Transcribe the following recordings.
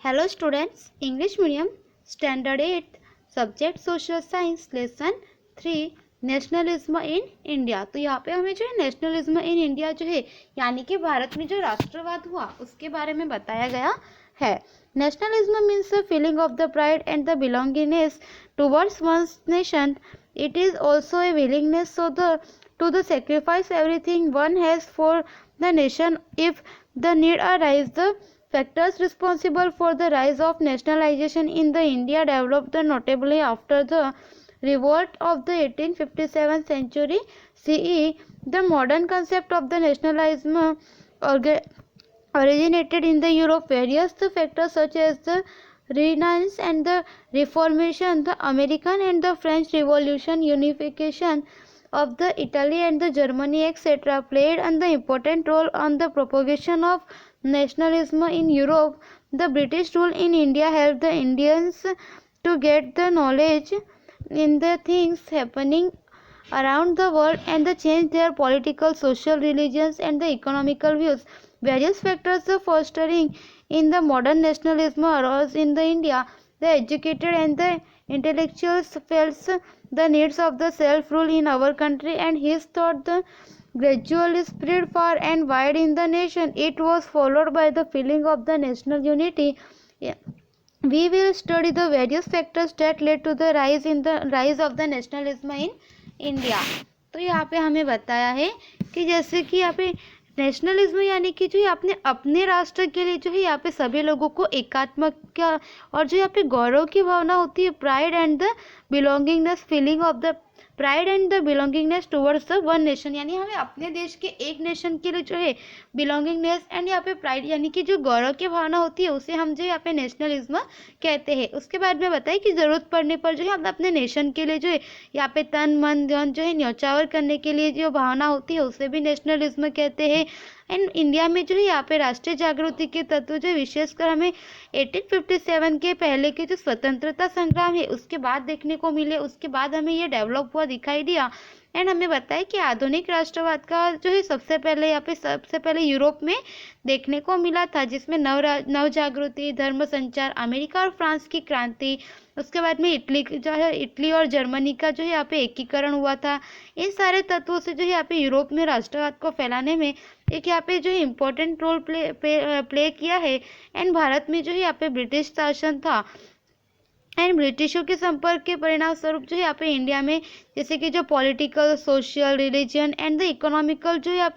Hello students, English medium standard 8 subject social science lesson 3 nationalism in India. तो यहाँ पे हमें जो है नेशनलिज्म इन इंडिया जो है यानी कि भारत में जो राष्ट्रवाद हुआ उसके बारे में बताया गया है। Nationalism means the feeling of the pride and the belongingness towards one's nation. It is also a willingness to the sacrifice everything one has for the nation if the need arise. The factors responsible for the rise of nationalization in the India developed notably after the revolt of the 1857 century CE. The modern concept of the nationalism originated in the Europe. Various factors such as the Renaissance and the Reformation, the American and the French Revolution, unification of the Italy and the Germany etc. played an important role on the propagation of nationalism in Europe. The British rule in India helped the Indians to get the knowledge in the things happening around the world and the change their political, social, religious and the economical views. Various factors fostering in the modern nationalism arose in the India. The educated and the intellectuals felt the needs of the self-rule in our country, and his thought the gradually spread far and wide in the nation. It was followed by the feeling of the national unity. We will study the various factors that led to the rise of the nationalism in India. तो यहाँ पे हमें बताया है कि जैसे कि यहाँ पे नेशनलिज्म यानी कि जो आपने अपने राष्ट्र के लिए जो है यहाँ पे सभी लोगों को एकात्मक और जो यहाँ पे गौरव की भावना होती है, pride and the belongingness, feeling of the pride and the belongingness towards the one nation, यानी हमें अपने देश के एक नेशन के लिए जो है बिलोंगिंगनेस एंड यहाँ पे प्राइड यानी कि जो गौरव की भावना होती है उसे हम जो यहाँ पे नेशनलिज्म कहते हैं। उसके बाद में बताइए कि ज़रूरत पड़ने पर जो है हम अपने नेशन के लिए जो है यहाँ पे तन मन धन जो है न्यौछावर करने के लिए जो भावना होती है उसे भी नेशनलिज्म कहते हैं। एंड इंडिया में जो है यहाँ पे राष्ट्रीय जागृति के तत्व जो विशेषकर हमें 1857 के पहले के जो स्वतंत्रता संग्राम है उसके बाद देखने को मिले, उसके बाद हमें ये डेवलप हुआ दिखाई दिया। एंड हमें बताया कि आधुनिक राष्ट्रवाद का जो है सबसे पहले यूरोप में देखने को मिला था, जिसमें नव जागृति, धर्म संचार, अमेरिका और फ्रांस की क्रांति, उसके बाद में इटली और जर्मनी का जो है यहाँ पे एकीकरण हुआ था। इन सारे तत्वों से जो है यहाँ पे यूरोप में राष्ट्रवाद को फैलाने में एक यहाँ पे जो है इम्पोर्टेंट रोल प्ले किया है। एंड भारत में जो है यहाँ पे ब्रिटिश शासन था एंड ब्रिटिशों के संपर्क के परिणाम स्वरूप जो है यहाँ पे इंडिया में जैसे कि जो political, social, religion and the economical जो यहाँ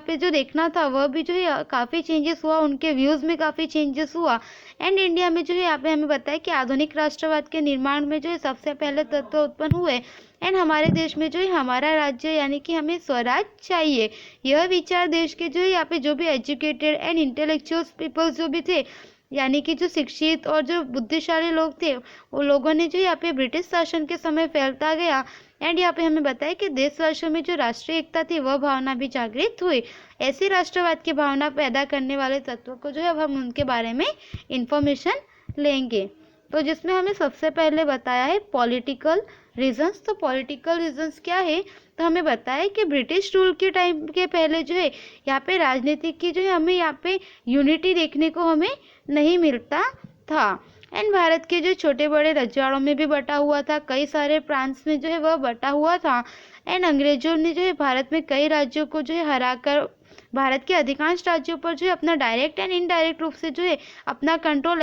पे जो देखना था वह भी जो है काफ़ी चेंजेस हुआ, उनके व्यूज़ में काफ़ी चेंजेस हुआ। एंड इंडिया में जो है यहाँ पे हमें बताया कि आधुनिक राष्ट्रवाद के निर्माण में जो है सबसे पहले तत्व उत्पन्न हुए। एंड हमारे देश में जो है हमारा राज्य यानी कि हमें स्वराज चाहिए, यह विचार देश के जो है यहाँ पे जो भी एजुकेटेड एंड इंटेलेक्चुअल्स पीपल्स जो भी थे यानी कि जो शिक्षित और जो बुद्धिशाली लोग थे वो लोगों ने जो यहाँ पे ब्रिटिश शासन के समय फैलता गया। एंड यहाँ पे हमें बताया कि देशवासियों में जो राष्ट्रीय एकता थी वह भावना भी जागृत हुई। ऐसी राष्ट्रवाद की भावना पैदा करने वाले तत्वों को जो है अब हम उनके बारे में इंफॉर्मेशन लेंगे। तो जिसमें हमें सबसे पहले बताया है पॉलिटिकल रीजंस। तो पॉलिटिकल रीजंस क्या है, तो हमें बताया कि ब्रिटिश रूल के टाइम के पहले जो है यहाँ पे राजनीति की जो है हमें यहाँ पे यूनिटी देखने को हमें नहीं मिलता था। एंड भारत के जो छोटे बड़े रजवाड़ों में भी बटा हुआ था, कई सारे प्रांत में जो है वह बटा हुआ था। एंड अंग्रेजों ने जो है भारत में कई राज्यों को जो है हराकर भारत के अधिकांश राज्यों पर जो है अपना डायरेक्ट एंड इनडायरेक्ट रूप से जो है अपना कंट्रोल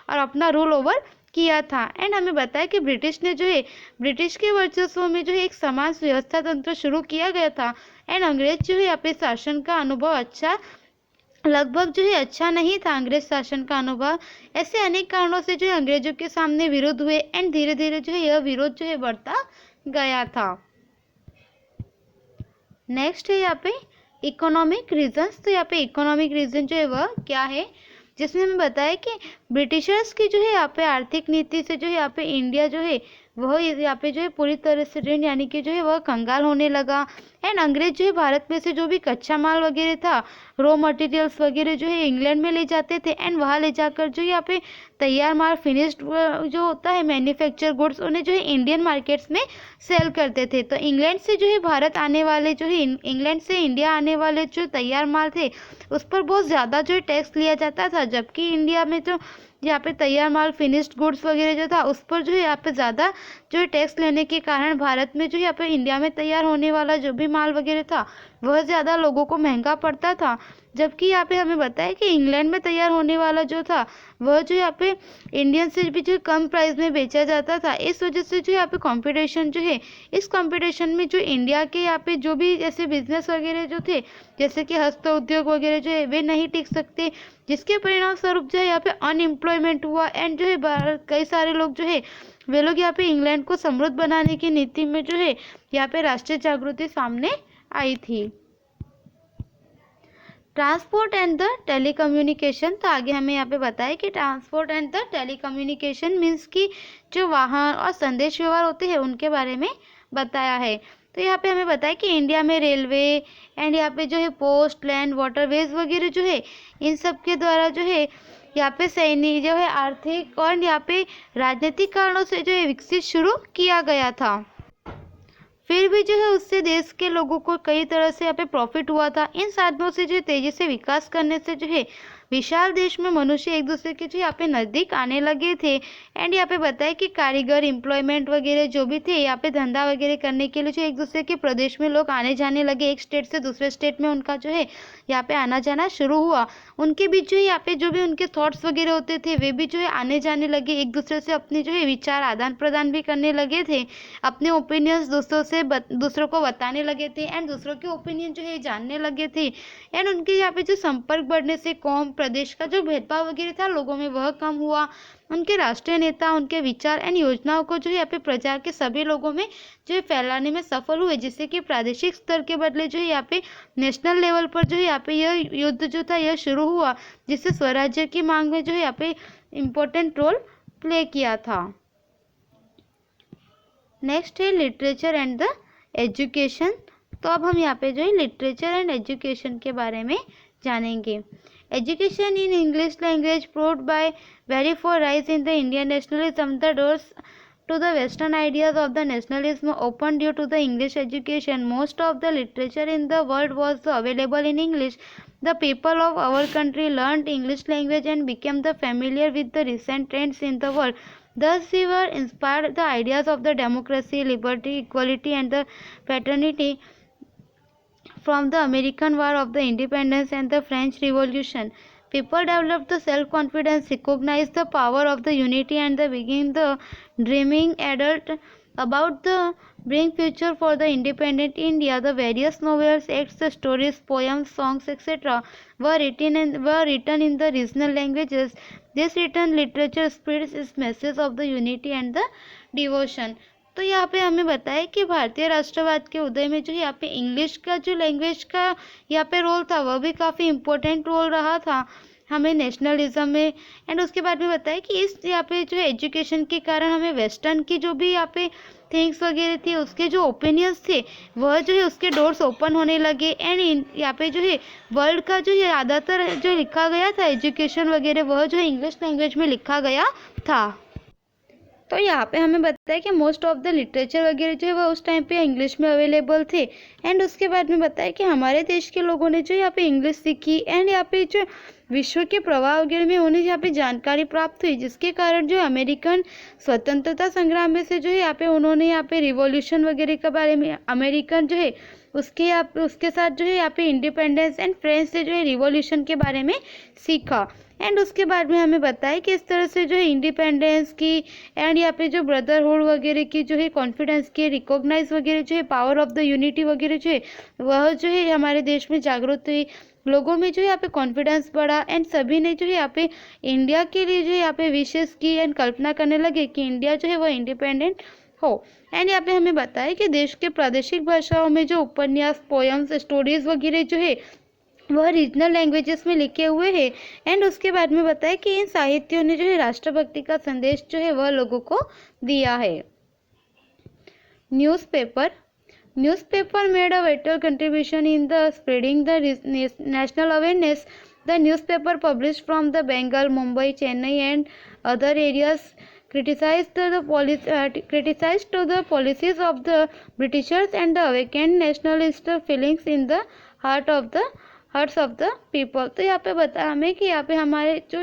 और अपना रूल ओवर किया था। एंड हमें बताया कि ब्रिटिश के वर्चस्व में जो है एक समान व्यवस्था तंत्र शुरू किया गया था। एंड अंग्रेज जो है यहाँ पे शासन का अनुभव लगभग जो है अच्छा नहीं था। अंग्रेज शासन का अनुभव ऐसे अनेक कारणों से जो है अंग्रेजों के सामने विरोध हुए एंड धीरे धीरे जो है यह विरोध जो है बढ़ता गया था। नेक्स्ट है यहाँ पे इकोनॉमिक रीजंस। तो यहाँ पे इकोनॉमिक रीजन जो है वह क्या है, जिसमें हमें बताया कि ब्रिटिशर्स की जो है यहाँ पे आर्थिक नीति से जो है यहाँ पे इंडिया जो है वह यहाँ पे जो है पूरी तरह से ऋण यानी कि जो है वह कंगाल होने लगा। एंड अंग्रेज जो है भारत में से जो भी कच्चा माल वगैरह था, रॉ मटेरियल्स वगैरह जो है इंग्लैंड में ले जाते थे एंड वहाँ ले जाकर जो यहाँ पे तैयार माल फिनिश्ड जो होता है मैन्युफैक्चर गुड्स उन्हें जो है इंडियन मार्केट्स में सेल करते थे। तो इंग्लैंड से जो है भारत आने वाले जो है इंग्लैंड से इंडिया आने वाले जो तैयार माल थे उस पर बहुत ज़्यादा जो है टैक्स लिया जाता था, जबकि इंडिया में जो यहाँ पे तैयार माल फिनिश्ड गुड्स वगैरह जो था उस पर जो है यहाँ पे ज़्यादा जो है टैक्स लेने के कारण भारत में जो यहाँ पे इंडिया में तैयार होने वाला जो भी माल वगैरह था वह ज़्यादा लोगों को महंगा पड़ता था। जबकि यहाँ पे हमें बताया कि इंग्लैंड में तैयार होने वाला जो था वह जो यहाँ पे इंडियन से भी जो कम प्राइस में बेचा जाता था। इस वजह से जो यहाँ पे कंपटीशन जो है, इस कंपटीशन में जो इंडिया के यहाँ पे जो भी ऐसे बिजनेस वगैरह जो थे जैसे कि हस्त उद्योग वगैरह जो है वे नहीं टिक सकते, जिसके परिणाम स्वरूप जो है यहाँ पे अनएम्प्लॉयमेंट हुआ एंड जो है कई सारे लोग जो है वे लोग यहाँ पे इंग्लैंड को समृद्ध बनाने की नीति में जो है यहाँ पे राष्ट्रीय जागृति सामने आई थी। ट्रांसपोर्ट एंड द टेलीकम्युनिकेशन, तो आगे हमें यहाँ पे बताया कि transport and the telecommunication means कि जो वाहन और संदेश व्यवहार होते हैं उनके बारे में बताया है। तो यहाँ पे हमें बताया कि इंडिया में रेलवे एंड यहाँ पे जो है पोस्ट, लैंड, वाटरवेज वगैरह जो है इन सब के द्वारा जो है यहाँ पे सैनिक जो है आर्थिक और यहाँ पे राजनीतिक कारणों से जो है विकसित शुरू किया गया था। फिर भी जो है उससे देश के लोगों को कई तरह से यहाँ पे प्रॉफिट हुआ था। इन साधनों से जो तेजी से विकास करने से जो है विशाल देश में मनुष्य एक दूसरे के जो यहाँ पे नज़दीक आने लगे थे। एंड यहाँ पे बताया कि कारीगर, एम्प्लॉयमेंट वगैरह जो भी थे यहाँ पे धंधा वगैरह करने के लिए जो एक दूसरे के प्रदेश में लोग आने जाने लगे, एक स्टेट से दूसरे स्टेट में उनका जो है यहाँ पे आना जाना शुरू हुआ। उनके बीच जो है यहाँ पे जो भी उनके थॉट्स वगैरह होते थे वे भी जो है आने जाने लगे, एक दूसरे से अपने जो है विचार आदान प्रदान भी करने लगे थे, अपने ओपिनियंस दूसरों को बताने लगे थे एंड दूसरों के ओपिनियन जो है जानने लगे थे। एंड उनके यहाँ पे जो संपर्क बढ़ने से कौम प्रदेश का जो भेदभाव वगैरह था लोगों में वह कम हुआ। उनके राष्ट्रीय नेता उनके विचार एंड योजनाओं को जो है यहाँ पे प्रचार के सभी लोगों में जो है फैलाने में सफल हुए, जिससे कि प्रादेशिक स्तर के बदले जो है यहाँ पे नेशनल लेवल पर जो है यहाँ पे यह युद्ध जो था यह शुरू हुआ, जिससे स्वराज्य की मांग में जो है यहाँ पे इम्पोर्टेंट रोल प्ले किया था। नेक्स्ट है लिटरेचर एंड द एजुकेशन। तो अब हम यहाँ पे जो है लिटरेचर एंड एजुकेशन के बारे में जानेंगे। Education in English language proved by very for rise in the Indian nationalism, the doors to the western ideas of the nationalism open due to the English education. Most of the literature in the world was available in English. The people of our country learned English language and became the familiar with the recent trends in the world. Thus we were inspired the ideas of the democracy, liberty, equality and the fraternity from the American War of the Independence and the French Revolution. People developed the self-confidence, recognized the power of the unity and the began the dreaming adult about the bright future for the independent India. The various novels, acts, stories, poems, songs, etc. were written in the regional languages. This written literature spreads its message of the unity and the devotion. तो यहाँ पे हमें बताया कि भारतीय राष्ट्रवाद के उदय में जो यहाँ पे इंग्लिश का जो लैंग्वेज का यहाँ पे रोल था वह भी काफ़ी इम्पोर्टेंट रोल रहा था हमें नेशनलिज्म में। एंड उसके बाद में बताया कि इस यहाँ पे जो है एजुकेशन के कारण हमें वेस्टर्न की जो भी यहाँ पे थिंग्स वगैरह थी उसके जो ओपिनियंस थे वह जो है उसके डोर्स ओपन होने लगे। एंड यहाँ पे जो है वर्ल्ड का जो है ज़्यादातर जो लिखा गया था एजुकेशन वगैरह वह जो है इंग्लिश लैंग्वेज में लिखा गया था। तो यहाँ पे हमें बताया कि मोस्ट ऑफ द लिटरेचर वगैरह जो है वह उस टाइम पे इंग्लिश में अवेलेबल थे। एंड उसके बाद में बताया कि हमारे देश के लोगों ने जो यहाँ पे इंग्लिश सीखी एंड यहाँ पे जो विश्व के प्रवाह वगैरह में उन्हें यहाँ पे जानकारी प्राप्त हुई, जिसके कारण जो अमेरिकन स्वतंत्रता संग्राम में से जो है यहाँ पे उन्होंने यहाँ पे रिवॉल्यूशन वगैरह के बारे में अमेरिकन जो है उसके साथ जो है यहाँ पे इंडिपेंडेंस एंड फ्रेंच से जो है रिवॉल्यूशन के बारे में सीखा। एंड उसके बाद में हमें बताया कि इस तरह से जो है इंडिपेंडेंस की एंड यहाँ पे जो ब्रदरहुड वगैरह की जो है कॉन्फिडेंस की रिकॉग्नाइज वगैरह जो है पावर ऑफ द यूनिटी वगैरह जो है वह जो है हमारे देश में जागरूक हुई, लोगों में जो है यहाँ पे कॉन्फिडेंस बढ़ा एंड सभी ने जो है यहाँ पे इंडिया के लिए जो है यहाँ पे विशेष की एंड कल्पना करने लगे कि इंडिया जो है वह इंडिपेंडेंट हो। एंड यहाँ पे हमें बताया कि देश के प्रादेशिक भाषाओं में जो उपन्यास, पोएम्स, स्टोरीज वगैरह जो है वह रीजनल लैंग्वेजेस में लिखे हुए हैं। एंड उसके बाद में बताया कि इन साहित्यों ने जो है राष्ट्रभक्ति का संदेश जो है वह लोगों को दिया है। Newspaper. Newspaper made a vital contribution in the spreading the national awareness. The newspaper published from the Bengal, Mumbai, Chennai, and other areas criticized the policies of the Britishers and awakened nationalist feelings in the hearts of the people. तो यहाँ पे बताया हमें कि यहाँ पे हमारे जो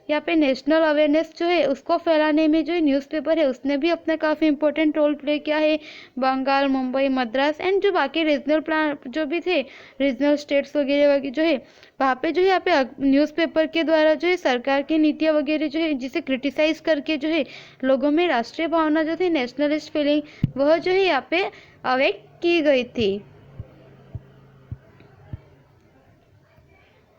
यहाँ पे नेशनल अवेयरनेस जो है उसको फैलाने में जो न्यूज़पेपर है उसने भी अपना काफ़ी इंपॉर्टेंट रोल प्ले किया है। बंगाल, मुंबई, मद्रास एंड जो बाकी रीजनल प्लान जो भी थे, रीजनल स्टेट्स वगैरह जो है वहाँ पे जो है यहाँ पे न्यूज़पेपर के द्वारा जो है सरकार की नीतियाँ वगैरह जो है जिसे क्रिटिसाइज करके जो है लोगों में राष्ट्रीय भावना जो थी, नेशनलिस्ट फीलिंग, वह जो है यहाँ पे अवेक की गई थी।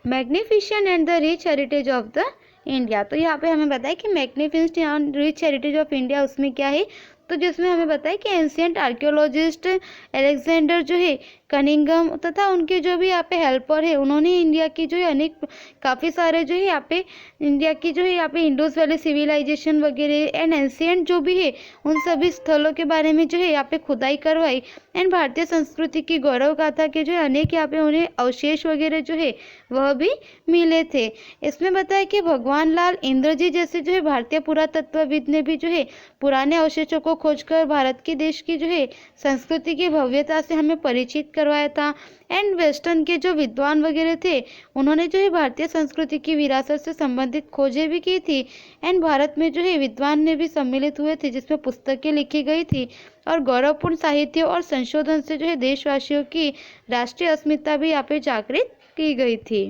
Magnificent and the rich heritage of the India. तो यहाँ पे हमें बताया कि magnificent and rich heritage of India उसमें क्या है, तो जिसमें हमें बताया कि एंशिएंट आर्कियोलॉजिस्ट अलेक्जेंडर जो है कनिंगम तथा उनके जो भी यहाँ पे हेल्पर है उन्होंने इंडिया की जो है अनेक काफ़ी सारे जो है यहाँ पे इंडिया की जो है यहाँ पे इंडस वैली सिविलाइजेशन वगैरह एंड एंशिएंट जो भी है उन सभी स्थलों के बारे में जो है यहाँ पे खुदाई करवाई एंड भारतीय संस्कृति की गौरव गाथा के जो है अनेक यहाँ पे उन्हें अवशेष वगैरह जो है वह भी मिले थे। इसमें बताया कि भगवान लाल इंद्रजी जैसे जो है भारतीय पुरातत्वविद ने भी जो है पुराने अवशेषों को खोजकर भारत की देश की जो है संस्कृति की भव्यता से हमें परिचित करवाया था। एंड वेस्टर्न के जो विद्वान वगैरह थे उन्होंने जो है भारतीय संस्कृति की विरासत से संबंधित खोजें भी की थी एंड भारत में जो है विद्वान ने भी सम्मिलित हुए थे जिसमें पुस्तकें लिखी गई थी और गौरवपूर्ण साहित्य और संशोधन से जो है देशवासियों की राष्ट्रीय अस्मिता भी यहाँ पे जागृत की गई थी।